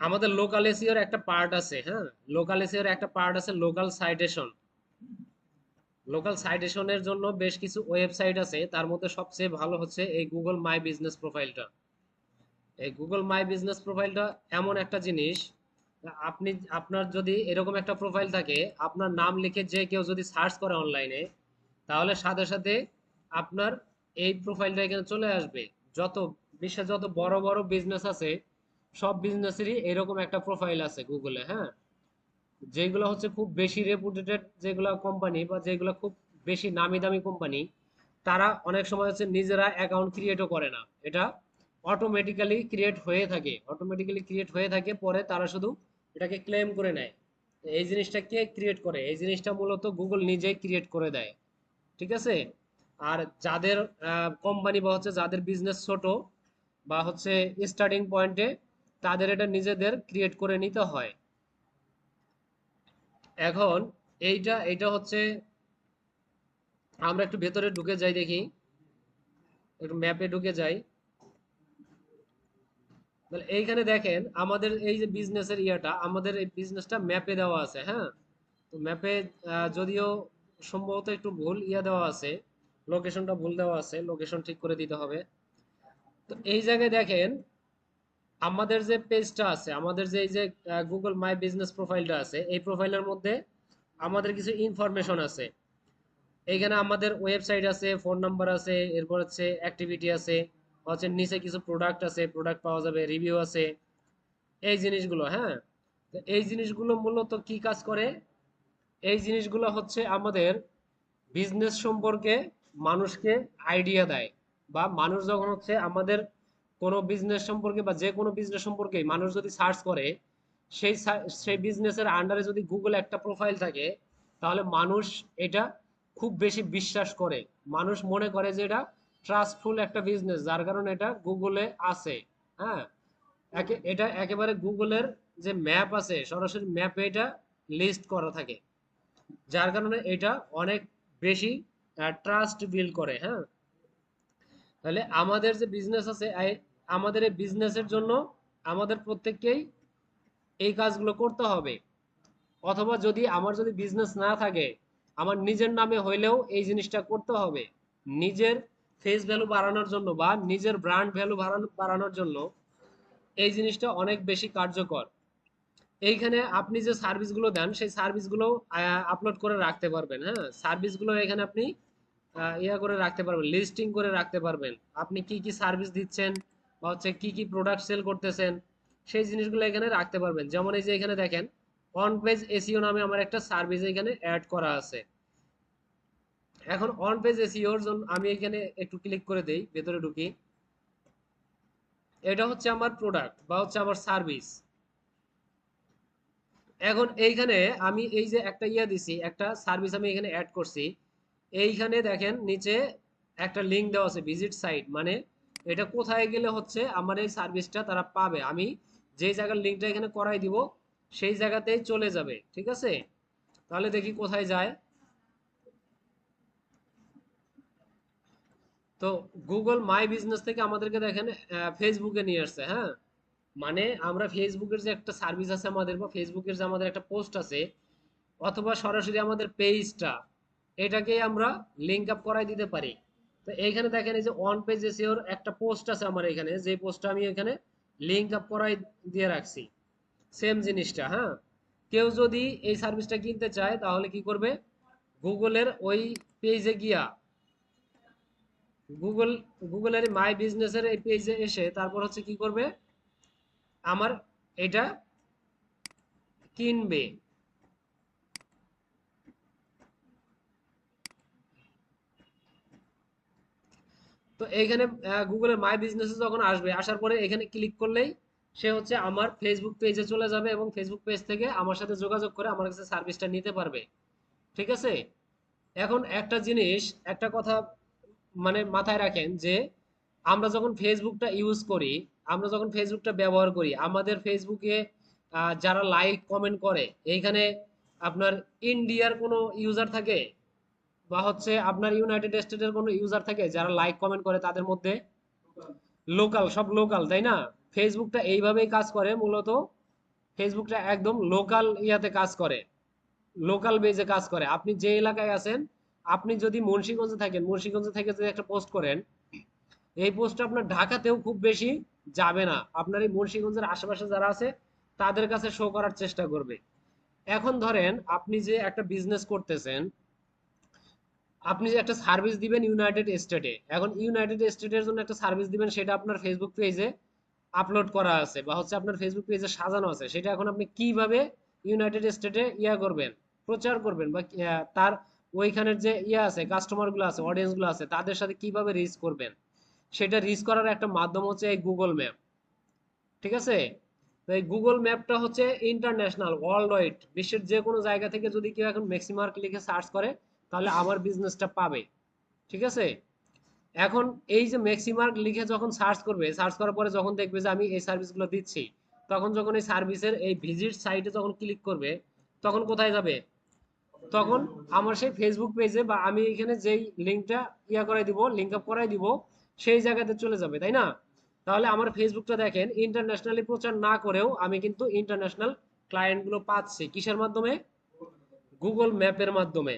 আমাদের লোকাল এসইওর একটা পার্ট আছে, হ্যাঁ। লোকাল এসইওর একটা পার্ট আছে লোকাল সাইটেশন। লোকাল সাইটেশনের জন্য বেশ কিছু ওয়েবসাইট আছে, তার মধ্যে সবচেয়ে ভালো হচ্ছে এই গুগল মাই বিজনেস প্রোফাইলটা। এই গুগল মাই বিজনেস প্রোফাইলটা এমন একটা জিনিস, আপনি আপনার যদি এরকম একটা প্রোফাইল থাকে, আপনার নাম লিখে যে কেউ যদি সার্চ করে অনলাইনে, তাহলে সাথে সাথে আপনার এই প্রোফাইলটা এখানে চলে আসবে। যত বিশ্বে যত বড় বড় বিজনেস আছে, সব বিজনেসেরই এরকম একটা প্রোফাইল আছে গুগলে, হ্যাঁ। যেগুলো হচ্ছে খুব বেশি রেপুটেটেড, যেগুলো কোম্পানি বা যেগুলো খুব বেশি নামি দামি কোম্পানি, তারা অনেক সময় হচ্ছে নিজেরা অ্যাকাউন্ট ক্রিয়েটও করে না। এটা অটোমেটিক্যালি ক্রিয়েট হয়ে থাকে, পরে তারা শুধু এটাকে ক্লেম করে নেয়। তো এই জিনিসটা কে ক্রিয়েট করে? এই জিনিসটা মূলত গুগল নিজেই ক্রিয়েট করে দেয়, ঠিক আছে। আর যাদের কোম্পানি বা হচ্ছে যাদের বিজনেস ছোট বা হচ্ছে স্টার্টিং পয়েন্টে, তাদের এটা নিজেদের ক্রিয়েট করে নিতে হয়। এখন এইটা হচ্ছে, আমরা একটু ভেতরে ঢুকে যাই, দেখি একটু ম্যাপে ঢুকে যাই। তাহলে এইখানে দেখেন আমাদের এই যে বিজনেসের ইয়াটা, আমাদের এই বিজনেসটা ম্যাপে দেওয়া আছে, হ্যাঁ। তো ম্যাপে যদিও সম্ভবত একটু ভুল ইয়া দেওয়া আছে, লোকেশনটা ভুল দেওয়া আছে, লোকেশন ঠিক করে দিতে হবে। তো এই জায়গায় দেখেন আমাদের যে পেজটা আছে, আমাদের যে এই যে গুগল মাই বিজনেস প্রোফাইলটা আছে, এই প্রোফাইলের মধ্যে আমাদের কিছু ইনফরমেশন আছে। এইখানে আমাদের ওয়েবসাইট আছে, ফোন নাম্বার আছে, এরপর হচ্ছে অ্যাক্টিভিটি আছে, হচ্ছে নিচে কিছু প্রোডাক্ট আছে, প্রোডাক্ট পাওয়া যাবে, রিভিউ আছে, এই জিনিসগুলো, হ্যাঁ। তো এই জিনিসগুলো মূলত কি কাজ করে? এই জিনিসগুলো হচ্ছে আমাদের বিজনেস সম্পর্কে মানুষকে আইডিয়া দেয়। বা মানুষ যখন হচ্ছে আমাদের কোনো বিজনেস সম্পর্কে বা যে কোনো বিজনেস সম্পর্কে মানুষ যদি সার্চ করে, সেই বিজনেসের আন্ডারে যদি গুগল একটা প্রোফাইল থাকে, তাহলে মানুষ এটা খুব বেশি বিশ্বাস করে। মানুষ মনে করে যে এটা ট্রাস্টফুল একটা বিজনেস, যার কারণে এটা গুগলে আছে, হ্যাঁ। এটা একেবারে গুগলের যে ম্যাপ আছে, সরাসরি ম্যাপে এটা লিস্ট করা থাকে, যার কারণে এটা অনেক বেশি ট্রাস্ট বিল্ড করে, হ্যাঁ। তাহলে আমাদের যে বিজনেস আছে, আমাদের এই বিজনেসের জন্য আমাদের প্রত্যেককেই এই কাজগুলো করতে হবে। অথবা যদি বিজনেস না থাকে, আমার নিজের নামে হইলেও এই জিনিসটা করতে হবে। নিজের ফেস ভ্যালু বাড়ানোর জন্য বা নিজের ব্র্যান্ড ভ্যালু বাড়ানোর জন্য এই জিনিসটা অনেক বেশি কার্যকর। এইখানে আপনি যে সার্ভিসগুলো দেন, সেই সার্ভিসগুলো আপলোড করে রাখতে পারবেন, হ্যাঁ। সার্ভিসগুলো এখানে আপনি ইয়া করে রাখতে পারবেন, লিস্টিং করে রাখতে পারবেন। আপনি কি কি সার্ভিস দিচ্ছেন বা হচ্ছে কি কি প্রোডাক্ট সেল করতেছেন, সেই জিনিসগুলো এখানে রাখতে পারবেন। যেমন এই যে এখানে দেখেন অন পেজ এসইও নামে আমার একটা সার্ভিস এখানে অ্যাড করা আছে। এখন অন পেজ এসইওর জন্য আমি এখানে একটু ক্লিক করে দেই, ভেতরে ঢুকি। এটা হচ্ছে আমার প্রোডাক্ট বা হচ্ছে আমার সার্ভিস। এখন এইখানে আমি এই যে একটা ইয়া দিছি, একটা সার্ভিস আমি এখানে অ্যাড করছি। এইখানে দেখেন নিচে একটা লিংক দেওয়া আছে, ভিজিট সাইট, মানে এটা কোথায় গেলে হচ্ছে আমার এই সার্ভিসটা তারা পাবে। আমি যেই জায়গার লিংকটা এখানে করাই দিব, সেই জায়গাতেই চলে যাবে, ঠিক আছে। তাহলে দেখি কোথায় যায়। তো গুগল মাই বিজনেস থেকে আমাদেরকে দেখেন ফেসবুকে নিয়ে আসছে, হ্যাঁ। মানে আমরা ফেসবুকের যে একটা সার্ভিস আছে আমাদের, বা ফেসবুকের যে আমাদের একটা পোস্ট আছে, অথবা সরাসরি আমাদের পেজটা, এটাকেই আমরা লিঙ্ক আপ করাই দিতে পারি। তো এইখানে দেখেন এই যে অন পেজ এসিওর একটা পোস্ট আছে আমার এখানে, যে পোস্টটা আমি এখানে লিঙ্ক আপ করাই দিয়ে রাখছি। সেম জিনিসটা, হ্যাঁ। কেউ যদি এই সার্ভিসটা কিনতে চায়, তাহলে কি করবে? গুগলের ওই পেজে গিয়া, গুগল গুগলের মাই বিজনেসের এই পেজে এসে তারপর হচ্ছে কি করবে? আমার এটা কিনবে। তো এইখানে গুগলের মাই বিজনেসে যখন আসবে, আসার পরে এখানে ক্লিক করলেই সে হচ্ছে আমার ফেসবুক পেজে চলে যাবে এবং ফেসবুক পেজ থেকে আমার সাথে যোগাযোগ করে আমার কাছে সার্ভিসটা নিতে পারবে, ঠিক আছে। এখন একটা জিনিস, একটা কথা মানে মাথায় রাখেন যে আমরা যখন ফেসবুকটা ইউজ করি, আমরা যখন ফেসবুকটা ব্যবহার করি, আমাদের ফেসবুকে যারা লাইক কমেন্ট করে, এইখানে আপনার ইন্ডিয়ার কোনো ইউজার থাকে বা হচ্ছে আপনার ইউনাইটেড স্টেটের কোনো ইউজার থাকে যারা লাইক কমেন্ট করে তাদের মধ্যে? লোকাল, সব লোকাল, তাই না? ফেসবুকটা এইভাবেই কাজ করে মূলত। ফেসবুকটা একদম লোকাল ইয়াতে কাজ করে, লোকাল বেজে কাজ করে। আপনি যে এলাকায় আছেন, আপনি যদি মুন্সিগঞ্জে থাকেন, মুন্সিগঞ্জ থেকে যদি একটা পোস্ট করেন, এই পোস্টটা আপনার ঢাকাতেও খুব বেশি যাবে না, আপনার এই মুন্সিগঞ্জের আশেপাশে যারা আছে তাদের কাছে শো করার চেষ্টা করবে। এখন ধরেন আপনি যে একটা বিজনেস করতেছেন, আপনি যে একটা সার্ভিস দিবেন ইউনাইটেড স্টেটে, এখন ইউনাইটেড স্টেটের জন্য একটা সার্ভিস দিবেন, সেটা আপনার ফেসবুক পেজে আপলোড করা আছে বা হচ্ছে আপনার ফেসবুক পেজে সাজানো আছে, সেটা এখন আপনি কিভাবে ইউনাইটেড স্টেটে ইয়া করবেন, প্রচার করবেন, বা তার ওইখানের যে ইয়া আছে, কাস্টমার গুলো আছে, অডিয়েন্স গুলো আছে, তাদের সাথে কিভাবে রিচ করবেন, সেটা রিচ করার একটা মাধ্যম হচ্ছে এই গুগল ম্যাপ। ঠিক আছে? তো এই গুগল ম্যাপটা হচ্ছে ইন্টারন্যাশনাল, ওয়ার্ল্ড ওয়াইড, বিশ্বের যে কোনো জায়গা থেকে যদি কেউ এখন ম্যাক্সিমার্ক লিখে সার্চ করে, তাহলে আমার বিজনেসটা পাবে। ঠিক আছে? এখন এই যে ম্যাক্সিমার্ক লিখে যখন সার্চ করবে, সার্চ করার পরে যখন দেখবে যে আমি এই সার্ভিসগুলো দিচ্ছি, তখন যখন এই সার্ভিসের এই ভিজিট সাইটে যখন ক্লিক করবে, তখন কোথায় যাবে? তখন আমার সেই ফেসবুক পেজে, বা আমি এখানে যেই লিঙ্কটা ইয়া করাই দিব, লিঙ্ক আপ করাই দিব, সেই জায়গাতে চলে যাবে, তাই না? তাহলে আমার ফেসবুকটা দেখেন ইন্টারন্যাশনালি প্রচার না করেও আমি কিন্তু ইন্টারন্যাশনাল ক্লায়েন্টগুলো পাচ্ছি কিসের মাধ্যমে? গুগল ম্যাপের মাধ্যমে।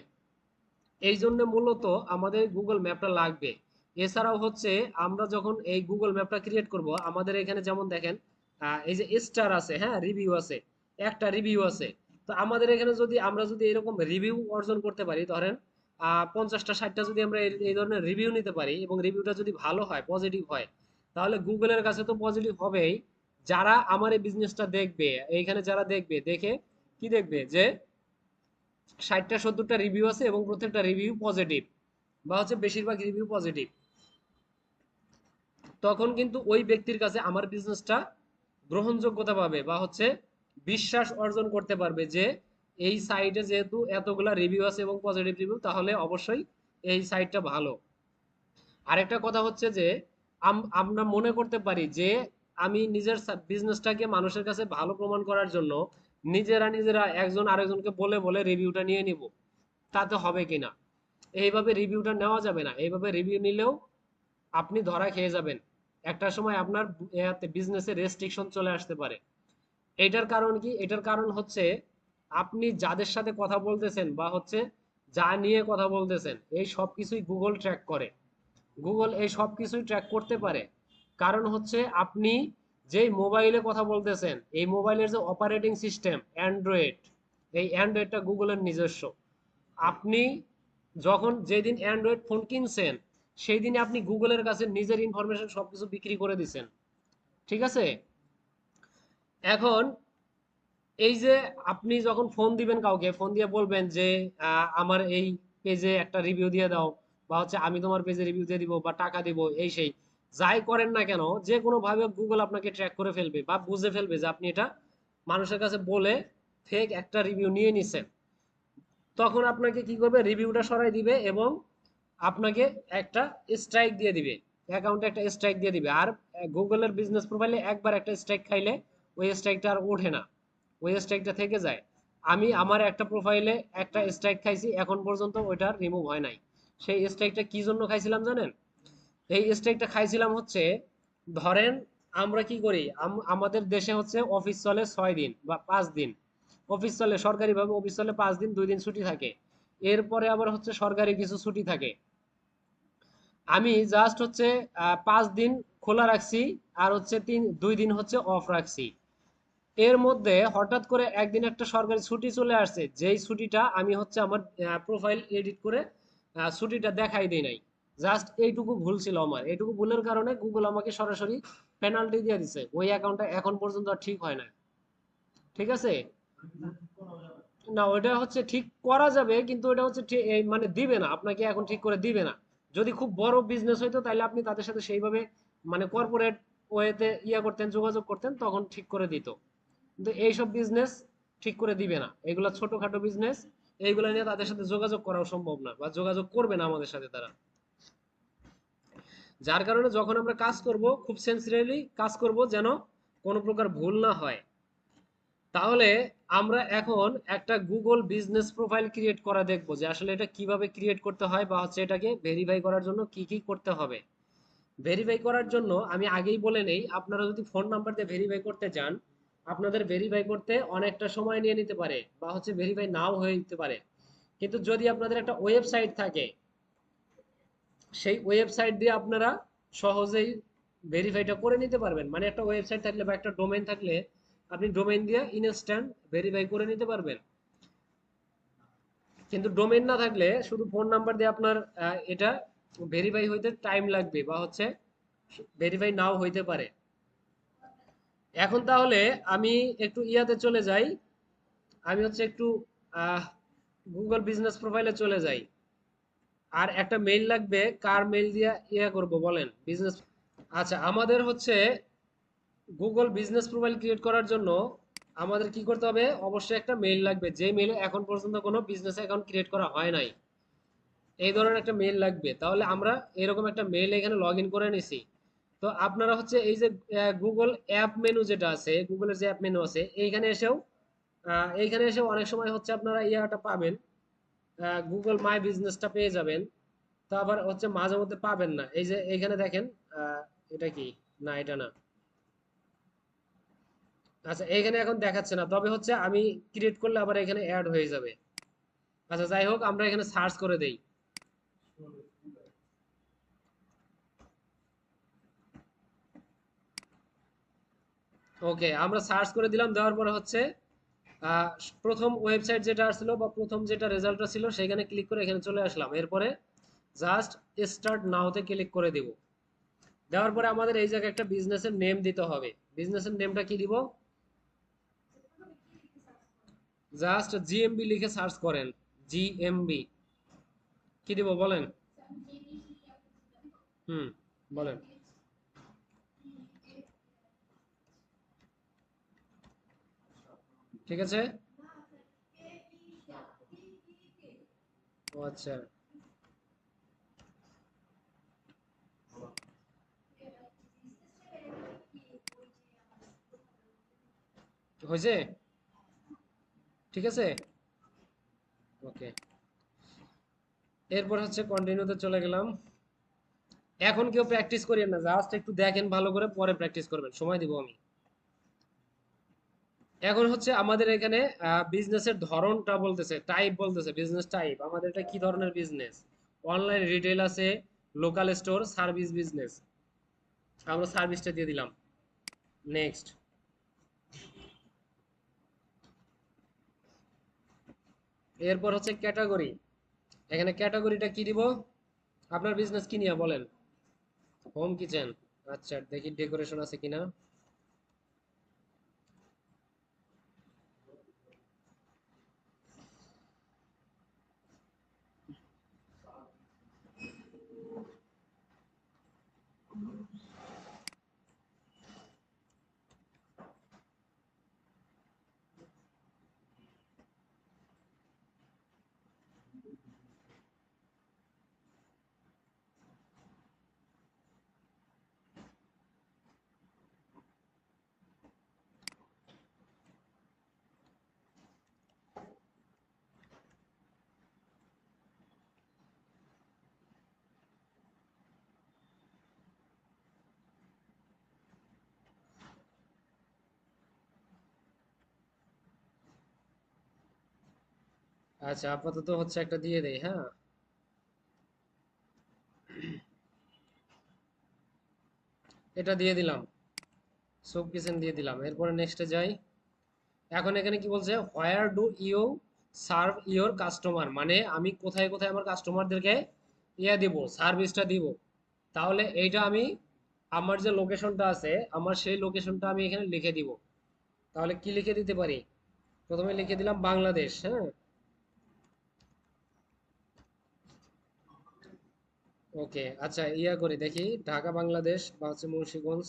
এই জন্য মূলত আমাদের গুগল ম্যাপটা লাগবে। এছাড়াও হচ্ছে আমরা যখন এই গুগল ম্যাপটা ক্রিয়েট করব, আমাদের এখানে যেমন দেখেন এই যে স্টার আছে, হ্যাঁ, রিভিউ আছে, একটা রিভিউ আছে। তো আমাদের এখানে যদি আমরা যদি এরকম রিভিউ অর্জন করতে পারি, ধরেন 50টা 60টা যদি আমরা এই ধরনের রিভিউ নিতে পারি, এবং রিভিউটা যদি ভালো হয়, পজিটিভ হয়, তাহলে গুগলের কাছে তো পজিটিভ হবেই। যারা আমার এই বিজনেসটা দেখবে, এইখানে যারা দেখবে, দেখে কি দেখবে? যে 60টা 70টা রিভিউ আছে এবং প্রত্যেকটা রিভিউ পজিটিভ, বা হচ্ছে বেশিরভাগ রিভিউ পজিটিভ। তখন কিন্তু ওই ব্যক্তির কাছে আমার বিজনেসটা গ্রহণযোগ্যতা পাবে, বা হচ্ছে বিশ্বাস অর্জন করতে পারবে যে এই সাইটে যেহেতু এতগুলা রিভিউ আছে এবং পজিটিভ রিভিউ, তাহলে অবশ্যই এই সাইটটা ভালো। আরেকটা কথা হচ্ছে যে আমরা মনে করতে পারি যে আমি নিজের বিজনেসটাকে মানুষের কাছে ভালো প্রমাণ করার জন্য নিজেরা নিজেরা একজন আরেকজনকে বলে বলে রিভিউটা নিয়ে নিব, তাতে হবে কিনা? এইভাবে রিভিউটা নেওয়া যাবে না। এইভাবে রিভিউ নিলেও আপনি ধরা খেয়ে যাবেন। একটা সময় আপনার বিজনেসে রেস্ট্রিকশন চলে আসতে পারে। এটার কারণ কি? এটার কারণ হচ্ছে আপনি যাদের সাথে কথা বলতেছেন, বা হচ্ছে যা নিয়ে কথা বলতেছেন, এই সব কিছুই গুগল ট্র্যাক করে। গুগল এই সব কিছুই ট্র্যাক করতে পারে। কারণ হচ্ছে আপনি যেই মোবাইলে কথা বলতেছেন, এই মোবাইলের যে অপারেটিং সিস্টেম অ্যান্ড্রয়েড, এই অ্যান্ড্রয়েডটা গুগলের নিজস্ব। আপনি যখন যেদিন অ্যান্ড্রয়েড ফোন কিনছেন, সেই দিনে আপনি গুগলের কাছে নিজের ইনফরমেশন সবকিছু বিক্রি করে দিছেন। ঠিক আছে? এখন এই যে আপনি যখন ফোন দিবেন কাউকে, ফোন দিয়ে বলবেন যে আমার এই পেজে একটা রিভিউ দিয়ে দাও, বা হচ্ছে আমি তোমার পেজে রিভিউ দিয়ে দিব, বা টাকা দিব, এই সেই যাই করেন না কেন, যে কোনো ভাবে গুগল আপনাকে ট্র্যাক করে ফেলবে, বা বুঝে ফেলবে যে আপনি এটা মানুষের কাছে বলে ফেক একটা রিভিউ নিয়ে নিছেন। তখন আপনাকে কি করবে? রিভিউটা সরাই দিবে এবং আপনাকে একটা স্ট্রাইক দিয়ে দিবে, অ্যাকাউন্টে একটা স্ট্রাইক দিয়ে দিবে। আর গুগলের বিজনেস প্রোফাইলে একবার একটা স্ট্রাইক খাইলে ওই স্ট্রাইকটা আর ওঠে না, ওই স্ট্রাইকটা থেকে যায়। আমি আমার একটা প্রোফাইলে একটা স্ট্রাইক খাইছি, এখন পর্যন্ত ওইটার রিমুভ হয় নাই। সেই স্ট্রাইকটা কি জন্য খাইছিলাম জানেন? এই স্ট্রাইকটা খাইছিলাম হচ্ছে, ধরেন আমরা কি করি, আমাদের দেশে হচ্ছে অফিস চলে 6 দিন বা 5 দিন, অফিস চলে সরকারিভাবে, অফিস চলে 5 দিন, 2 দিন ছুটি থাকে, এরপরে আবার হচ্ছে সরকারি কিছু ছুটি থাকে। আমি জাস্ট হচ্ছে 5 দিন খোলা রাখছি, আর হচ্ছে 2 দিন হচ্ছে অফ রাখছি। এর মধ্যে হঠাৎ করে একদিন একটা সরকারি ছুটি চলে আসছে, যেই ছুটিটা আমি হচ্ছে আমার প্রোফাইল এডিট করে ছুটিটা দেখাই দিই নাই। জাস্ট এইটুকু ভুল ছিল আমার, এইটুকু ভুলের কারণে গুগল আমাকে সরাসরি পেনাল্টি দিয়ে দিছে, ওই অ্যাকাউন্টটা এখন পর্যন্ত আর ঠিক হয় না। ঠিক আছে? না, ওটা হচ্ছে ঠিক করা যাবে, কিন্তু ওটা হচ্ছে এই মানে দিবে না আপনাকে, এখন ঠিক করে দিবে না। যদি খুব বড় বিজনেস হইতো তাহলে আপনি তাদের সাথে সেইভাবে মানে কর্পোরেট ওয়েতে ইয়া করতেন, যোগাযোগ করতেন, তখন ঠিক করে দিত। কিন্তু এইসব বিজনেস ঠিক করে দিবে না, এগুলা ছোটখাটো বিজনেস, এইগুলা নিয়ে তাদের সাথে যোগাযোগ করাও সম্ভব না, বা যোগাযোগ করবে না আমাদের সাথে তারা। যার কারণে যখন আমরা কাজ করব, খুব সেন্সিটিভলি কাজ করব, যেন কোনো প্রকার ভুল না হয়। তাহলে আমরা এখন একটা গুগল বিজনেস প্রোফাইল ক্রিয়েট করা দেখবো, যে আসলে এটা কিভাবে ক্রিয়েট করতে হয়, বা হচ্ছে এটাকে ভেরিফাই করার জন্য কি কি করতে হবে। ভেরিফাই করার জন্য আমি আগেই বলে নেই, আপনারা যদি ফোন নাম্বার দিয়ে ভেরিফাই করতে চান, আপনাদের ভেরিফাই করতে অনেকটা সময় নিয়ে নিতে পারে বা হচ্ছে ভেরিফাই নাও হয়ে যেতে পারে। কিন্তু যদি আপনাদের একটা ওয়েবসাইট থাকে, সেই ওয়েবসাইট দিয়ে আপনারা সহজেই ভেরিফাইটা করে নিতে পারবেন। মানে একটা ওয়েবসাইট থাকলে বা একটা ডোমেইন থাকলে আপনি ডোমেইন দিয়ে ইনস্ট্যান্ট ভেরিফাই করে নিতে পারবেন। কিন্তু ডোমেইন না থাকলে শুধু ফোন নাম্বার দিয়ে আপনার এটা ভেরিফাই হইতে টাইম লাগবে বা হচ্ছে ভেরিফাই নাও হইতে পারে। এখন তাহলে আমি একটু ইয়াতে চলে যাই, আমি হচ্ছে একটু গুগল বিজনেস প্রোফাইলে চলে যাই। আর একটা মেইল লাগবে, কার মেইল দিয়ে ইয়া করব বলেন বিজনেস। আচ্ছা, আমাদের হচ্ছে গুগল বিজনেস প্রোফাইল ক্রিয়েট করার জন্য আমাদের কি করতে হবে, অবশ্যই একটা মেইল লাগবে, যে মেইলে এখন পর্যন্ত কোনো বিজনেস অ্যাকাউন্ট ক্রিয়েট করা হয় নাই। এই ধরনের একটা মেইল লাগবে। তাহলে আমরা এরকম একটা মেইল এখানে লগ ইন করে নিছি। তো আপনারা হচ্ছে এই যে গুগল অ্যাপ মেনু যেটা আছে, গুগলের যে অ্যাপ মেনু আছে, এইখানে এসেও অনেক সময় হচ্ছে আপনারা ইয়াটা পাবেন, গুগল মাই বিজনেসটা পেয়ে যাবেন। তো আবার হচ্ছে মাঝে মধ্যে পাবেন না। এই যে এইখানে দেখেন, এটা কি, না এটা না। আচ্ছা, এইখানে এখন দেখাচ্ছে না, তবে হচ্ছে আমি ক্রিয়েট করলে আবার এখানে অ্যাড হয়ে যাবে। আচ্ছা, যাই হোক, আমরা এখানে সার্চ করে দেই। ওকে, আমরা সার্চ করে দিলাম, দেওয়ার পরে হচ্ছে আহ, প্রথম ওয়েবসাইট যেটা আসছিল বা প্রথম যেটা রেজাল্টটা ছিল সেখানে ক্লিক করে এখানে চলে আসলাম। এরপরে জাস্ট স্টার্ট নাওতে ক্লিক করে দিব। দেওয়ার পরে আমাদের এই জায়গায় একটা বিজনেসের নেম দিতে হবে। বিজনেসের নেমটা কি দিব? জাস্ট জিএমবি লিখে সার্চ করেন। জিএমবি কি দিব বলেন? হুম, বলেন। ঠিক আছে। ও আচ্ছা, হয়েছে? ঠিক আছে। ওকে, এরপর হচ্ছে কন্টিনিউতে চলে গেলাম। এখন কেউ প্র্যাকটিস করিয়েন না, জাস্ট একটু দেখেন ভালো করে, পরে প্র্যাকটিস করবেন, সময় দিব আমি। এখন হচ্ছে আমাদের এখানে বিজনেসের ধরনটা বলতেছে, টাইপ বলতেছে, বিজনেস টাইপ আমাদের এটা কি ধরনের বিজনেস। অনলাইন রিটেল আছে, লোকাল স্টোর, সার্ভিস বিজনেস। আমরা সার্ভিসটা দিয়ে দিলাম। নেক্সট। এরপর হচ্ছে ক্যাটাগরি। এখানে ক্যাটাগরিটা কি দিব? আপনার বিজনেস কি নিয়ে বলেন? Home kitchen. আচ্ছা, দেখি ডেকোরেশন আছে কিনা। আচ্ছা, আপাতত হচ্ছে একটা দিয়ে দেই, হ্যাঁ। এটা দিয়ে দিলাম, সোপ কিচেন দিয়ে দিলাম। এরপরে নেক্সটে যাই। এখন এখানে কি বলছে, where do you serve your customer, মানে আমি কোথায় কোথায় আমার কাস্টমারদেরকে ইয়া দিব, সার্ভিসটা দিব। তাহলে এইটা আমি আমার যে লোকেশনটা আছে, আমার সেই লোকেশনটা আমি এখানে লিখে দিব। তাহলে কি লিখে দিতে পারি? প্রথমে লিখে দিলাম বাংলাদেশ, হ্যাঁ। ওকে, আচ্ছা, ইয়া করি দেখি, ঢাকা বাংলাদেশ বা হচ্ছে মুন্সিগঞ্জ।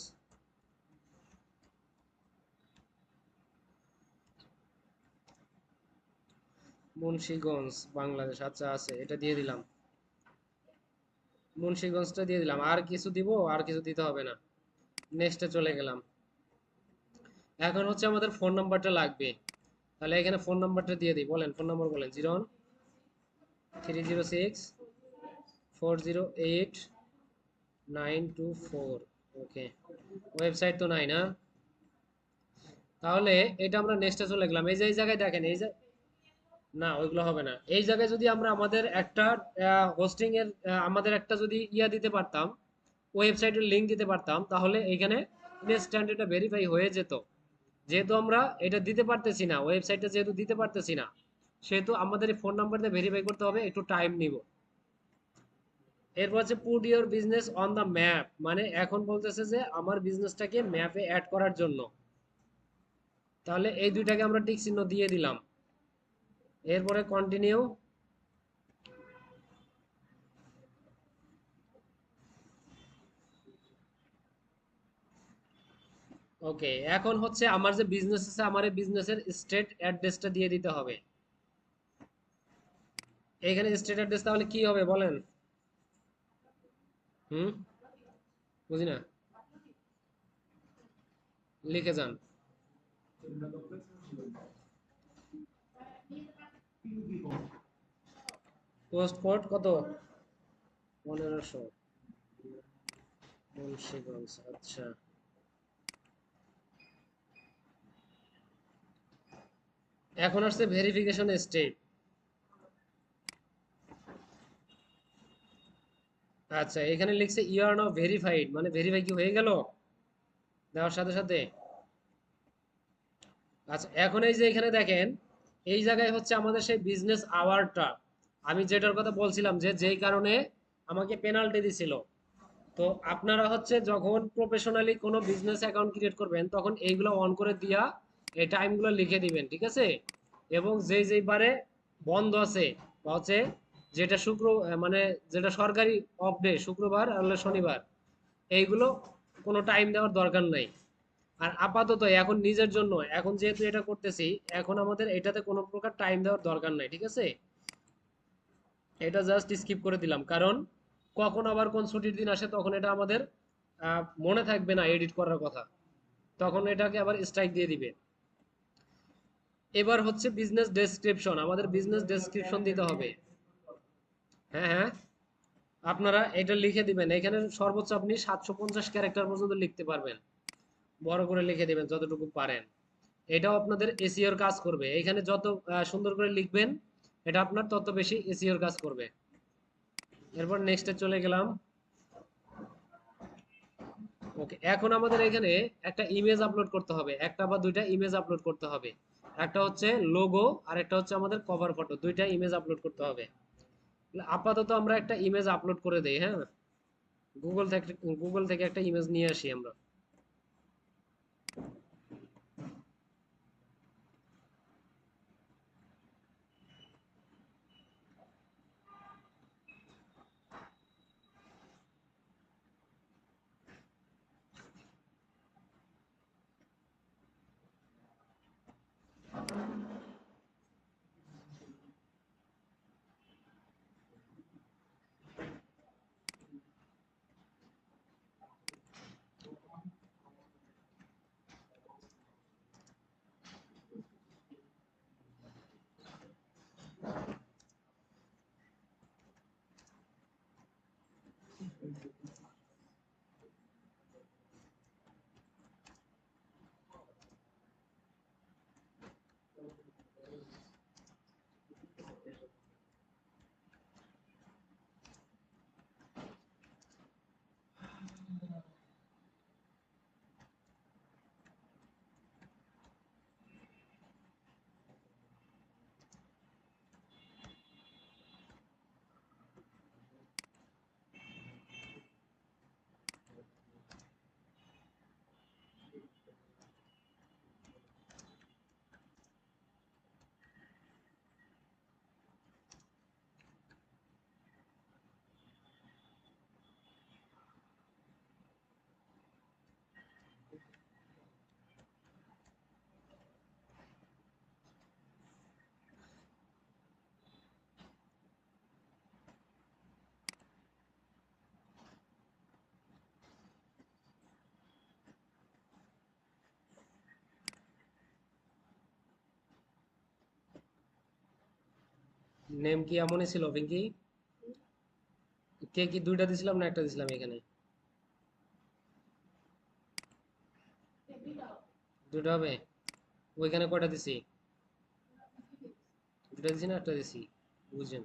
মুন্সিগঞ্জ বাংলাদেশ, আচ্ছা আছে, এটা দিয়ে দিলাম। মুন্সিগঞ্জটা দিয়ে দিলাম, আর কিছু দিব? আর কিছু দিতে হবে না। নেক্সটে চলে গেলাম। এখন হচ্ছে আমাদের ফোন নাম্বারটা লাগবে। তাহলে এখানে ফোন নাম্বারটা দিয়ে দিই, বলেন ফোন নাম্বার বলেন। 01306 408 924। ওকে, ওয়েবসাইট তো নাই না? তাহলে এটা আমরা নেক্সটে চলে গেলাম। এই যে এই জায়গায় দেখেন, এই যে না ওইগুলো হবে না। এই জায়গায় যদি আমরা আমাদের একটা হোস্টিং এর আমাদের একটা যদি ইয়া দিতে পারতাম, ওয়েবসাইটের লিংক দিতে পারতাম, তাহলে এইখানে ইনস্ট্যান্ট এটা ভেরিফাই হয়ে যেত। যেহেতু আমরা এটা দিতে পারতেছি না, ওয়েবসাইটে যেহেতু দিতে পারতেছি না, সেহেতু আমাদের এই ফোন নাম্বার দিয়ে ভেরিফাই করতে হবে, একটু টাইম নিব। এরপর হচ্ছে put your business on the map, মানে এখন বলতেছে যে আমার বিজনেসটাকে ম্যাপে অ্যাড করার জন্য। তাহলে এই দুইটাকে আমরা টিক চিহ্ন দিয়ে দিলাম। এরপরে কন্টিনিউ। ওকে, এখন হচ্ছে আমার যে বিজনেস আছে, আমার এই বিজনেসের স্টেট অ্যাড্রেসটা দিয়ে দিতে হবে। এখানে স্টেট অ্যাড্রেস তাহলে কি হবে বলেন? হুম, বুঝি না, লিখে যান। পোস্ট কোড কত? 1500, মুন্সিগঞ্জ। আচ্ছা, এখন আসছে ভেরিফিকেশন স্টেট। আচ্ছা, এখানে লিখছে ইউ আর নাও ভেরিফাইড, মানে ভেরিফাই কি হয়ে গেল দেওয়ার সাথে সাথে? আচ্ছা, এখন এই যে এখানে দেখেন, এই জায়গায় হচ্ছে আমাদের সেই বিজনেস আওয়ারটা, আমি যেটার কথা বলছিলাম যে যেই কারণে আমাকে পেনাল্টি দিছিল। তো আপনারা হচ্ছে যখন প্রফেশনালি কোনো বিজনেস অ্যাকাউন্ট ক্রিয়েট করবেন, তখন এইগুলো অন করে দিয়া এই টাইমগুলো লিখে দিবেন, ঠিক আছে? এবং যেই যেই বারে বন্ধ আছে, বা হচ্ছে যেটা মানে যেটা সরকারি অফ ডে, শুক্রবার আর হলো শনিবার, এইগুলো কোনো টাইম দেওয়ার দরকার নাই। আর আপাতত এখন নিজের জন্য, এখন যেহেতু এটা করতেছি, এখন আমাদের এটাতে কোনো প্রকার টাইম দেওয়ার দরকার নাই, ঠিক আছে? এটা জাস্ট স্কিপ করে দিলাম, কারণ কখন আবার কোন ছুটির দিন আসে তখন এটা আমাদের মনে থাকবে না এডিট করার কথা, তখন এটাকে আবার স্ট্রাইক দিয়ে দিবে। এবার হচ্ছে বিজনেস ডেসক্রিপশন, আমাদের বিজনেস ডেসক্রিপশন দিতে হবে। হ্যাঁ, হ্যাঁ, আপনারা এটা লিখে দিবেন। এখানে সর্বোচ্চ আপনি 750 ক্যারেক্টার পর্যন্ত লিখতে পারবেন, বড় করে লিখে দিবেন যতটুকু পারেন। এটাও আপনাদের এসিওর কাজ করবে। এখানে যত সুন্দর করে লিখবেন, এটা আপনার তত বেশি এসিওর কাজ করবে। এরপর নেক্সটে চলে গেলাম। ওকে, এখন আমাদের এখানে একটা ইমেজ আপলোড করতে হবে, একটা বা দুইটা ইমেজ আপলোড করতে হবে। একটা হচ্ছে লোগো, আর একটা হচ্ছে আমাদের কভার ফটো, দুইটা ইমেজ আপলোড করতে হবে। আপাতত আমরা একটা ইমেজ আপলোড করে দেই, হ্যাঁ। গুগল থেকে একটা ইমেজ নিয়ে আসি আমরা। নেম কি এমনই ছিল পিঙ্কি? কে কি দুইটা দিছিলাম না একটা দিছিলাম এখানে? দুটো হবে। ওইখানে কয়টা দিছি? দুটা দিছি না একটা দিছি? বুঝেন।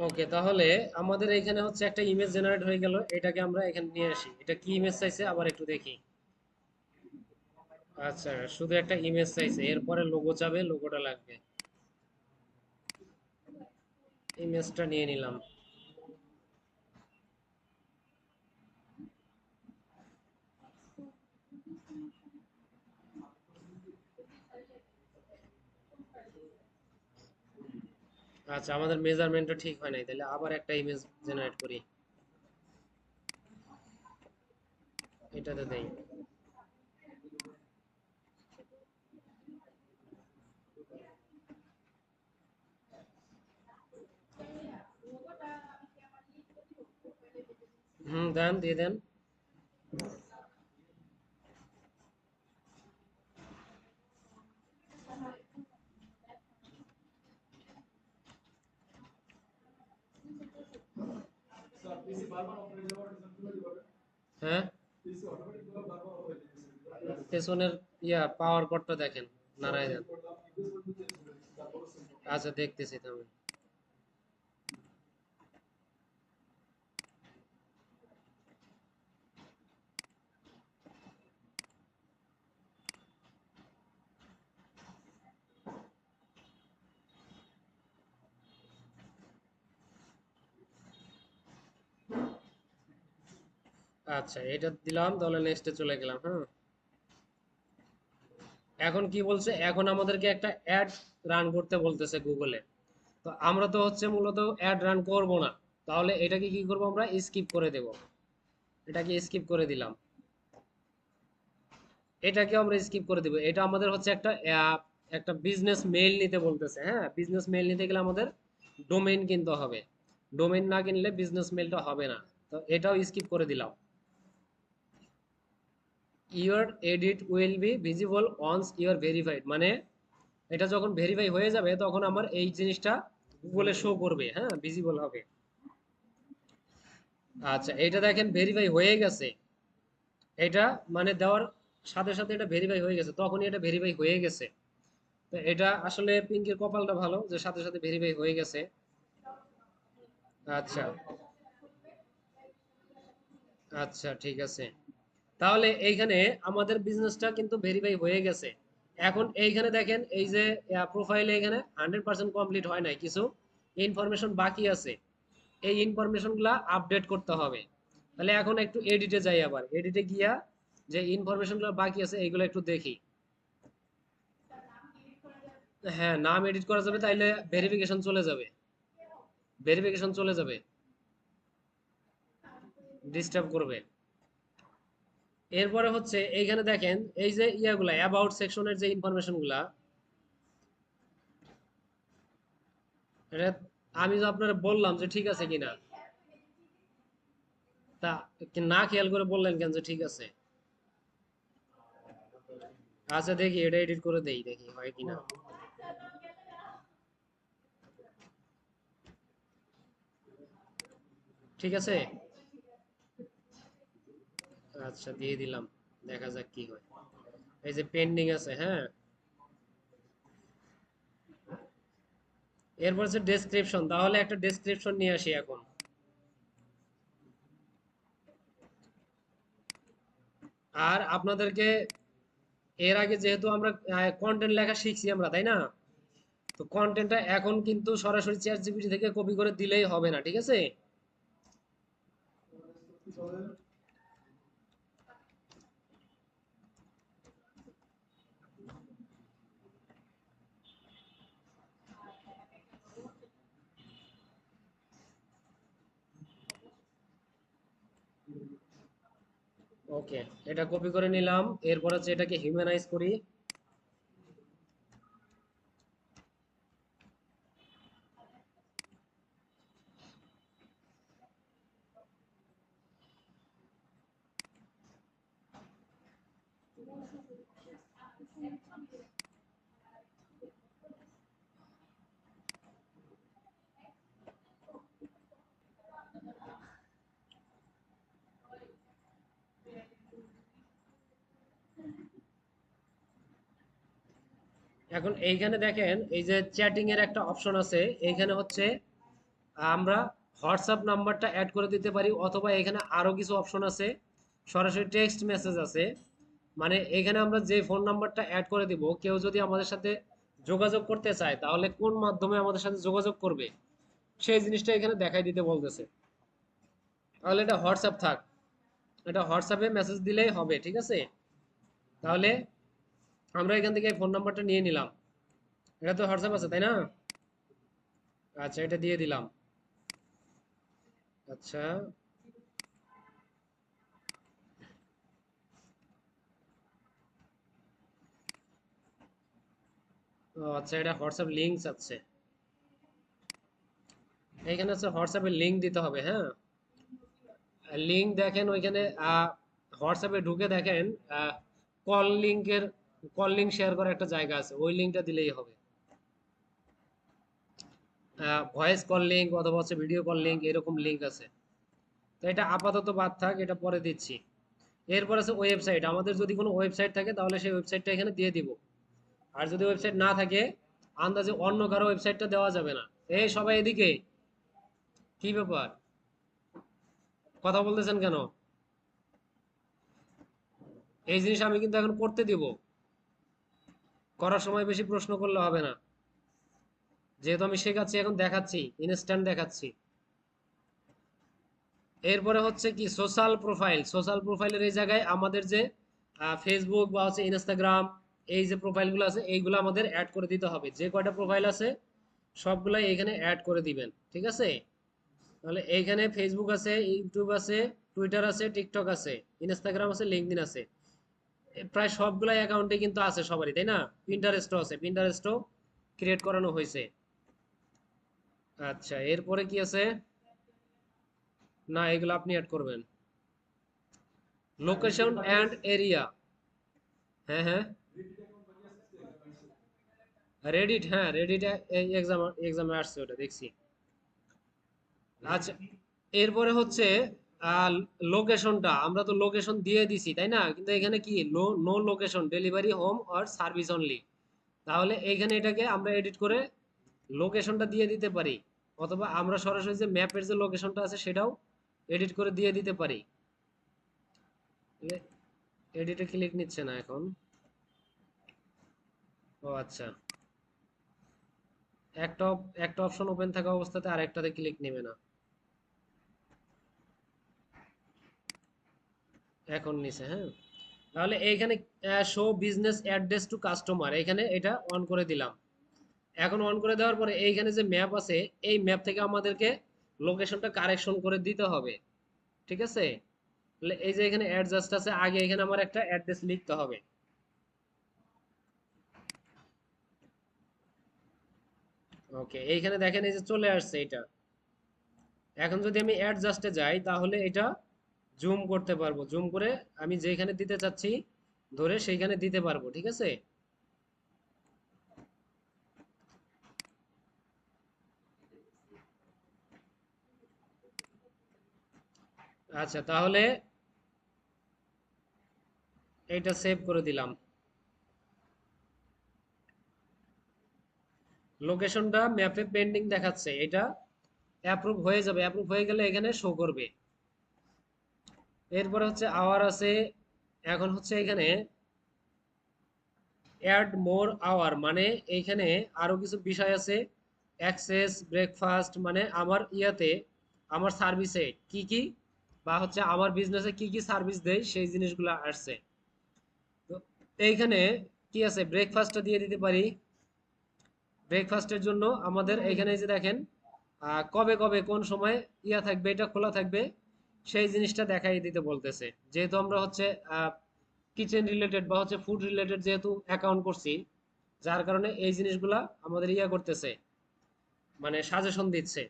ওকে, তাহলে আমাদের এখানে হচ্ছে একটা ইমেজ জেনারেট হয়ে গেল, এটাকে আমরা এখানে নিয়ে আসি। এটা কি ইমেজ চাইছে আবার একটু দেখি। আচ্ছা, শুধু একটা ইমেজ চাইছে, এরপরে লোগো চাবে, লোগোটা লাগবে। ইমেজটা নিয়ে নিলাম। আচ্ছা, আমাদের মেজারমেন্টটা ঠিক হয় নাই, তাহলে আবার একটা ইমেজ জেনারেট করি। এটাতে দেই। হুম, দেন, দিয়ে দেন। হ্যাঁ, পেছনের পাওয়ার কটটা দেখেন, নাড়ায় দেন। আচ্ছা, দেখতেছি তুমি। আচ্ছা, এটা দিলাম, তাহলে নেক্সটে চলে গেলাম। হ্যাঁ, এখন কি বলছে, এখন আমাদেরকে একটা অ্যাড রান করতে বলতেছে গুগলে। তো আমরা তো হচ্ছে মূলত অ্যাড রান করব না, তাহলে এটাকে কি করব, আমরা স্কিপ করে দেব। এটাকে স্কিপ করে দিলাম। এটাকে আমরা স্কিপ করে দিব। এটা আমাদের হচ্ছে একটা বিজনেস মেইল নিতে বলতেছে। হ্যাঁ, বিজনেস মেইল নিতে গেলে আমাদের ডোমেইন কিনতে হবে। ডোমেইন না কিনলে বিজনেস মেইলটা হবে না। তো এটাও স্কিপ করে দিলাম। Your edit will be visible once you're verified, মানে এটা যখন ভেরিফাই হয়ে যাবে তখন আমার এই জিনিসটা গুগলে শো করবে। হ্যাঁ, ভিজিবল হবে। আচ্ছা, এটা দেখেন ভেরিফাই হয়ে গেছে। এটা মানে দেওয়ার সাথে সাথে এটা ভেরিফাই হয়ে গেছে, তখনই এটা ভেরিফাই হয়ে গেছে। তো এটা আসলে পিঙ্কের কপালটা ভালো যে সাথে সাথে ভেরিফাই হয়ে গেছে। আচ্ছা, আচ্ছা, ঠিক আছে। তাহলে এইখানে আমাদের বিজনেসটা কিন্তু ভেরিফাই হয়ে গেছে। এখন এইখানে দেখেন, এই যে প্রোফাইলে এখানে 100% কমপ্লিট হয় নাই, কিছু ইনফরমেশন বাকি আছে। এই ইনফরমেশন গুলা আপডেট করতে হবে। তাহলে এখন একটু এডিটে যাই, আবার এডিটে গিয়া যে ইনফরমেশন গুলো বাকি আছে এইগুলো একটু দেখি। হ্যাঁ, নাম এডিট করা যাবে, তাইলে ভেরিফিকেশন চলে যাবে। ভেরিফিকেশন চলে যাবে, ডিস্টার্ব করবে। এরপরে হচ্ছে এইখানে দেখেন, এই যে ইয়াগুলা অ্যাবাউট সেকশনের যে ইনফরমেশন গুলা, এটা আমি যে আপনারা বললাম যে ঠিক আছে কিনা, তা না খেয়াল করে বললেন কেন যে ঠিক আছে? আচ্ছা, দেখি এটা এডিট করে দেই, দেখি হয় কিনা। ঠিক আছে। আচ্ছা, দিয়ে দিলাম, দেখা যাক কি হয়। এই যে পেন্ডিং আছে। হ্যাঁ, এরপর হচ্ছে ডেসক্রিপশন, তাহলে একটা ডেসক্রিপশন নিয়ে আসি এখন। আর আপনাদেরকে এর আগে যেহেতু আমরা কন্টেন্ট লেখা শিখছি আমরা, তাই না? তো কন্টেন্টটা এখন কিন্তু সরাসরি চ্যাট জিপিটি থেকে কপি করে দিলেই হবে না, ঠিক আছে? ওকে, এটা কপি করে নিলাম। এরপর হচ্ছে এটাকে হিউম্যানাইজ করি। এখন এইখানে দেখেন এই যে চ্যাটিং এর একটা অপশন আছে, এইখানে হচ্ছে আমরা হোয়াটসঅ্যাপ নাম্বারটা অ্যাড করে দিতে পারি, অথবা এখানে আরো কিছু অপশন আছে, সরাসরি টেক্সট মেসেজ আছে। মানে এখানে আমরা যে ফোন নাম্বারটা অ্যাড করে দিব, কেউ যদি আমাদের সাথে যোগাযোগ করতে চায় তাহলে কোন মাধ্যমে আমাদের সাথে যোগাযোগ করবে সেই জিনিসটা এখানে দেখাই দিতে বলতেছে। তাহলে এটা হোয়াটসঅ্যাপ থাক, এটা হোয়াটসঅ্যাপে মেসেজ দিলেই হবে, ঠিক আছে? তাহলে আমরা এখান থেকে ফোন নাম্বারটা নিয়ে নিলাম। এটা তো হোয়াটসঅ্যাপ আছে, তাই না? আচ্ছা, এটা দিয়ে দিলাম। আচ্ছা। ও আচ্ছা, এটা হোয়াটসঅ্যাপ লিঙ্ক আছে। এখানে হচ্ছে হোয়াটসঅ্যাপের লিঙ্ক দিতে হবে, হ্যাঁ। লিঙ্ক দেখেন ওইখানে হোয়াটসঅ্যাপে ঢুকে দেখেন কল লিঙ্কের, কল লিঙ্ক শেয়ার করার একটা জায়গা আছে, ওই লিঙ্কটা দিলেই হবে। ভয়েস কল লিঙ্ক অথবা হচ্ছে ভিডিও কল লিঙ্ক, এরকম লিঙ্ক আছে। তো এটা আপাতত বাদ থাক, এটা পরে দিচ্ছি। এরপর আছে ওয়েবসাইট। আমাদের যদি কোনো ওয়েবসাইট থাকে তাহলে সেই ওয়েবসাইটটা এখানে দিয়ে দিব। আর যদি ওয়েবসাইট না থাকে, আন্দাজে অন্য কারো ওয়েবসাইটটা দেওয়া যাবে না। এই সবাই এদিকে, কি ব্যাপার, কথা বলতেছেন কেন? এই জিনিস আমি কিন্তু এখন করতে দিব, করার সময় বেশি প্রশ্ন করলে হবে না। যেহেতু আমি শেখাচ্ছি, এখন দেখাচ্ছি, ইনস্ট্যান্ট দেখাচ্ছি। এরপরে হচ্ছে কি সোশ্যাল প্রোফাইল। সোশ্যাল প্রোফাইলের এই জায়গায় আমাদের যে ফেসবুক বা হচ্ছে ইনস্টাগ্রাম, এই যে প্রোফাইলগুলো আছে এইগুলো আমাদের অ্যাড করে দিতে হবে। যে কয়টা প্রোফাইল আছে সবগুলাই এখানে অ্যাড করে দিবেন, ঠিক আছে? তাহলে এইখানে ফেসবুক আছে, ইউটিউব আছে, টুইটার আছে, টিকটক আছে, ইনস্টাগ্রাম আছে, লিঙ্কডইন আছে। প্রায় সবগুলাই অ্যাকাউন্টে কিন্তু আছে সবারই, তাই না? পিন্টারেস্টও আছে, পিন্টারেস্টও ক্রিয়েট করানো হয়েছে। আচ্ছা, এরপরে কি আছে? না, এগুলো আপনি অ্যাড করবেন। Location and area. হ্যাঁ হ্যাঁ, রেডিট, হ্যাঁ রেডিট এক্সাম, এক্সামে আসছে, ওটা দেখছি। আচ্ছা, এরপরে হচ্ছে লোকেশনটা, আমরা তো লোকেশন দিয়ে দিছি তাই না, কিন্তু এখানে কি no location, delivery home or service only. তাহলে এইখানে এটাকে আমরা এডিট করে লোকেশনটা দিয়ে দিতে পারি, অথবা আমরা সরাসরি যে ম্যাপের যে লোকেশনটা আছে সেটাও এডিট করে দিয়ে দিতে পারি। এডিটে ক্লিক নিচ্ছে না এখন। ও আচ্ছা, একটা একটা অপশন ওপেন থাকা অবস্থাতে আরেকটাতে ক্লিক নেবে না। এখন নিচে, হ্যাঁ। তাহলে এইখানে show business address to customer, এখানে এটা অন করে দিলাম। এখন অন করে দেওয়ার পরে এইখানে যে ম্যাপ আছে, এই ম্যাপ থেকে আমাদেরকে লোকেশনটা কারেকশন করে দিতে হবে, ঠিক আছে? তাহলে এই যে এখানে অ্যাডজাস্ট আছে, আগে এখানে আমার একটা অ্যাড্রেস লিখতে হবে। ওকে, এইখানে দেখেন এই যে চলে আসছে এটা। এখন যদি আমি অ্যাডজাস্টে যাই তাহলে এটা জুম করতে পারবো, জুম করে আমি যেখানে দিতে চাচ্ছি ধরে সেইখানে দিতে পারবো, ঠিক আছে? আচ্ছা, তাহলে এইটা সেভ করে দিলাম। লোকেশনটা ম্যাপে পেন্ডিং দেখাচ্ছে, এটা অ্যাপ্রুভ হয়ে যাবে, অ্যাপ্রুভ হয়ে গেলে এখানে শো করবে। এরপরে হচ্ছে আওয়ার আছে। এখন হচ্ছে এখানে অ্যাড মোর আওয়ার, মানে এইখানে আরো কিছু বিষয় আছে। অ্যাক্সেস ব্রেকফাস্ট, মানে আমার ইয়াতে, আমার সার্ভিসে কি কি, বা হচ্ছে আমার বিজনেসে কি কি সার্ভিস দেয় সেই জিনিসগুলো আসছে। তো এইখানে কি আছে, ব্রেকফাস্টটা দিয়ে দিতে পারি। ব্রেকফাস্টের জন্য আমাদের এখানে যে দেখেন কবে কবে কোন সময় ইয়া থাকবে, এটা খোলা থাকবে সেই জিনিসটা দেখাই দিতে বলতেছে। যেহেতু আমরা হচ্ছে কিচেন রিলেটেড বা হচ্ছে ফুড রিলেটেড যেহেতু অ্যাকাউন্ট করছি, যার কারণে এই জিনিসগুলা আমাদের ইয়া করতেছে, মানে সাজেশন দিচ্ছে।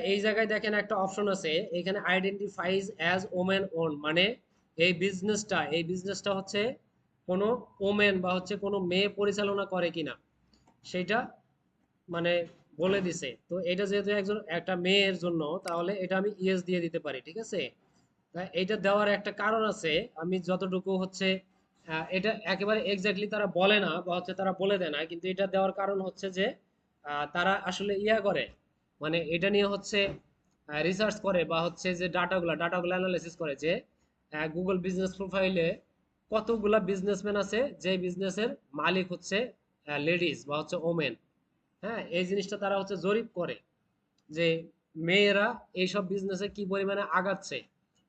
এই জায়গায় দেখেন একটা অপশন আছে এখানে, আইডেন্টিফাইজ অ্যাজ ওমেন ওন, মানে এই বিজনেসটা হচ্ছে কোনো ওমেন বা হচ্ছে কোনো মেয়ে পরিচালনা করে কিনা সেটা মানে বলে দিছে। তো এটা যেহেতু একজন একটা মেয়ের জন্য, তাহলে এটা আমি ইয়েস দিয়ে দিতে পারি, ঠিক আছে। তা এটা দেওয়ার একটা কারণ আছে, আমি যতটুকু হচ্ছে এটা একেবারে এক্স্যাক্টলি তারা বলে না বা হচ্ছে তারা বলে দেয় না, কিন্তু এটা দেওয়ার কারণ হচ্ছে যে তারা আসলে ইয়া করে, মানে এটা নিয়ে হচ্ছে রিসার্চ করে বা হচ্ছে যে ডাটাগুলো অ্যানালাইসিস করে যে গুগল বিজনেস প্রোফাইলে কতগুলা বিজনেসম্যান আছে যে বিজনেসের মালিক হচ্ছে লেডিজ বা হচ্ছে ওমেন। হ্যাঁ, এই জিনিসটা তারা হচ্ছে জরিপ করে যে মেয়েরা এইসব বিজনেসে কি পরিমাণে আগাচ্ছে,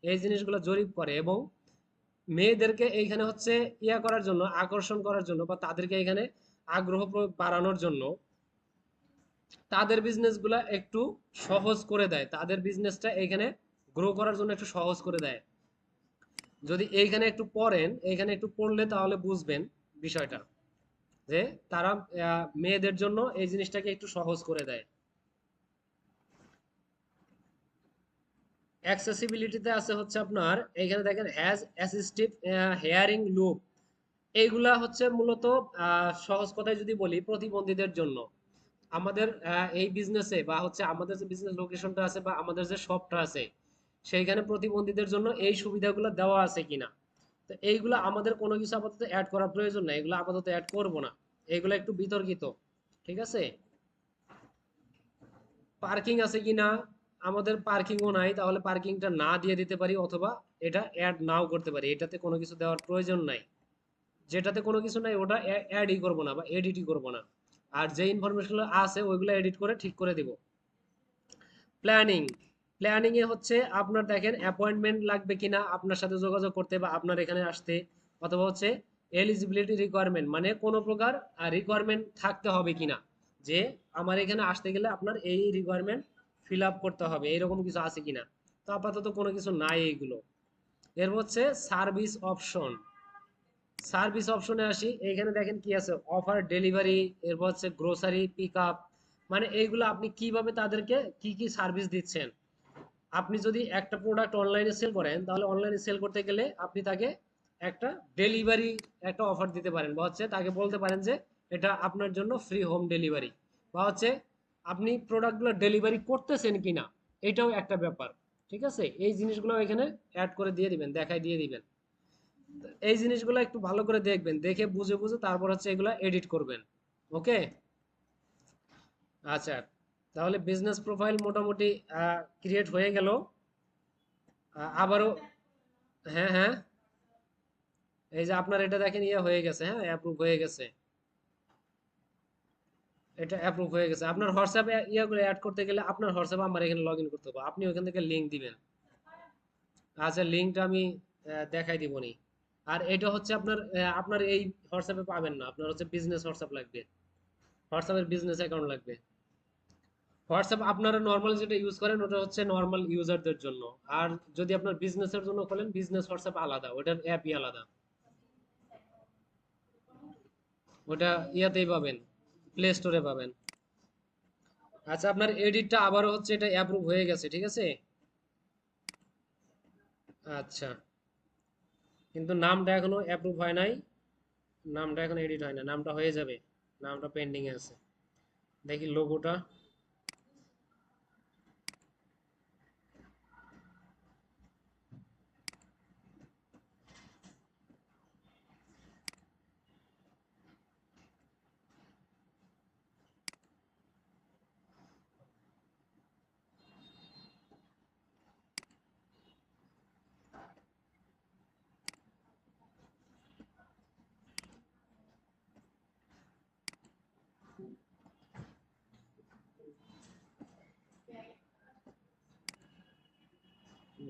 এই জিনিসগুলো জরিপ করে, এবং মেয়েদেরকে এইখানে হচ্ছে ইয়া করার জন্য, আকর্ষণ করার জন্য বা তাদেরকে এখানে আগ্রহ বাড়ানোর জন্য তাদের বিজনেসগুলো একটু সহজ করে দেয়, তাদের বিজনেসটা এখানে গ্রো করার জন্য একটু সহজ করে দেয়। যদি এইখানে একটু পড়েন, এইখানে একটু পড়লে তাহলে বুঝবেন বিষয়টা, যে তারা মেয়েদের জন্য এই জিনিসটাকে একটু সহজ করে দেয়। অ্যাক্সেসিবিলিটিতে আছে হচ্ছে আপনার, এইখানে দেখেন হ্যাজ অ্যাসিস্টিভ হেয়ারিং লুপ, এইগুলা হচ্ছে মূলত সহজ কথায় যদি বলি প্রতিবন্ধীদের জন্য। আমাদের এই বিজনেসে বা হচ্ছে আমাদের যে বিজনেস লোকেশনটা আছে বা আমাদের যে শপটা আছে, সেইখানে প্রতিবন্ধীদের জন্য এই সুবিধাগুলো দেওয়া আছে কিনা। তো এইগুলো আমাদের কোনো কিছু আপাতত অ্যাড করার প্রয়োজন নাই, এগুলো আপাতত অ্যাড করব না, এগুলো একটু বিতর্কিত, ঠিক আছে। পার্কিং আছে কিনা, আমাদের পার্কিংও নাই, তাহলে পার্কিংটা না দিয়ে দিতে পারি, অথবা এটা অ্যাড নাও করতে পারি, এটাতে কোনো কিছু দেওয়ার প্রয়োজন নাই। যেটাতে কোনো কিছু নাই ওটা অ্যাডই করব না বা এডিটই করব না। আর যে ইনফরমেশনগুলো আছে ওইগুলো এডিট করে ঠিক করে দিব। প্ল্যানিং, প্ল্যানিং এ হচ্ছে আপনার দেখেন অ্যাপয়েন্টমেন্ট লাগবে কিনা আপনার সাথে যোগাযোগ করতে বা আপনার এখানে আসতে, অথবা হচ্ছে এলিজিবিলিটি রিকোয়ারমেন্ট, মানে কোনো প্রকার রিকোয়ারমেন্ট থাকতে হবে কিনা, যে আমার এখানে আসতে গেলে আপনার এই রিকোয়ারমেন্ট ফিল আপ করতে হবে, এরকম কিছু আছে কিনা। তো আপাতত কোনো কিছু নাই এইগুলো। এর হচ্ছে সার্ভিস অপশন, সার্ভিস অপশনে আসি, এইখানে দেখেন কি আছে, অফার ডেলিভারি, এরপর হচ্ছে গ্রোসারি পিক আপ, মানে এইগুলো আপনি কিভাবে তাদেরকে কি কি সার্ভিস দিচ্ছেন। আপনি যদি একটা প্রোডাক্ট অনলাইনে সেল করেন, তাহলে অনলাইনে সেল করতে গেলে আপনি তাকে একটা ডেলিভারি একটা অফার দিতে পারেন, বা হচ্ছে তাকে বলতে পারেন যে এটা আপনার জন্য ফ্রি হোম ডেলিভারি, বা হচ্ছে আপনি প্রোডাক্টগুলো ডেলিভারি করতেছেন কিনা, এটাও একটা ব্যাপার, ঠিক আছে। এই জিনিসগুলো এখানে অ্যাড করে দিয়ে দিবেন, দেখাই দিয়ে দিবেন। এই জিনিসগুলো একটু ভালো করে দেখবেন, দেখে বুঝে বুঝে তারপর হচ্ছে এগুলো এডিট করবেন। ওকে, আচ্ছা, তাহলে বিজনেস প্রোফাইল মোটামুটি ক্রিয়েট হয়ে গেল। আবারও, হ্যাঁ হ্যাঁ, এই যে আপনার এটা দেখেন ইয়ে হয়ে গেছে, হ্যাঁ অ্যাপ্রুভ হয়ে গেছে, এটা অ্যাপ্রুভ হয়ে গেছে। আপনার হোয়াটসঅ্যাপে ইয়েগুলো অ্যাড করতে গেলে আপনার হোয়াটসঅ্যাপে আমার এখানে লগ ইন করতে হবে, আপনি ওইখান থেকে লিঙ্ক দিবেন। আচ্ছা, লিঙ্কটা আমি দেখাই দিবনি। আর এটা হচ্ছে আপনার আপনার এই হোয়াটসঅ্যাপে পাবেন না, আপনার হচ্ছে বিজনেস হোয়াটসঅ্যাপ লাগবে, হোয়াটসঅ্যাপের বিজনেস অ্যাকাউন্ট লাগবে। হোয়াটসঅ্যাপ আপনারা নর্মাল যেটা ইউজ করেন ওটা হচ্ছে নর্মাল ইউজারদের জন্য, আর যদি আপনার বিজনেসের জন্য খোলেন বিজনেস হোয়াটসঅ্যাপ আলাদা, ওটার অ্যাপই আলাদা, ওটা ইয়াতেই পাবেন, প্লে স্টোরে পাবেন। আচ্ছা, আপনার এডিটটা আবারও হচ্ছে এটা অ্যাপ্রুভ হয়ে গেছে, ঠিক আছে। আচ্ছা, কিন্তু নামটা এখনো অ্যাপ্রুভ হয় নাই, নামটা এখন এডিট হয় না, নামটা হয়ে যাবে, নামটা পেন্ডিং এ আছে। দেখি লোগোটা,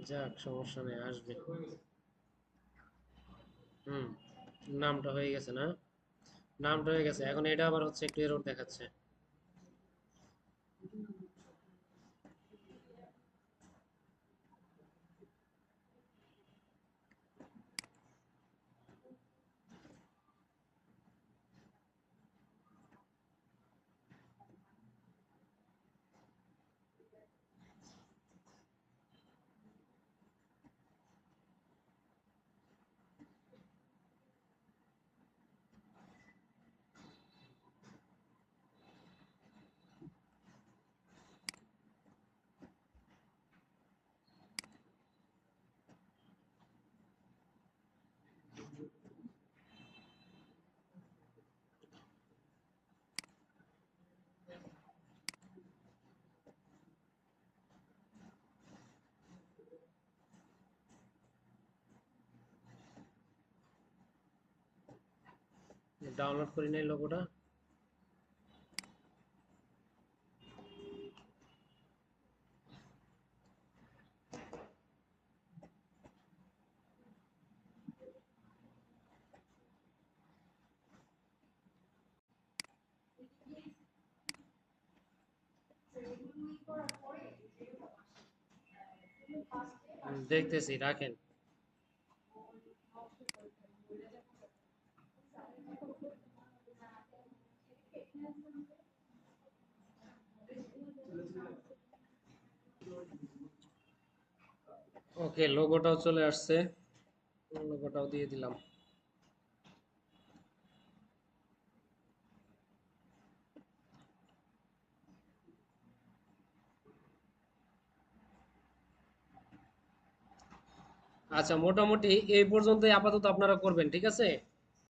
যাক, সমস্যা নেই, আসবে। হুম, নামটা হয়ে গেছে না? নামটা হয়ে গেছে, এখন এটা আবার হচ্ছে একটু এরর দেখাচ্ছে। ডাউনলোড করি নাই লোগোটা। দেখতেছি, রাখেন। ওকে, লোগোটাও চলে আসছে, লোগোটাও দিয়ে দিলাম। আচ্ছা, মোটামুটি এই পর্যন্তই আপাতত আপনারা করবেন, ঠিক আছে?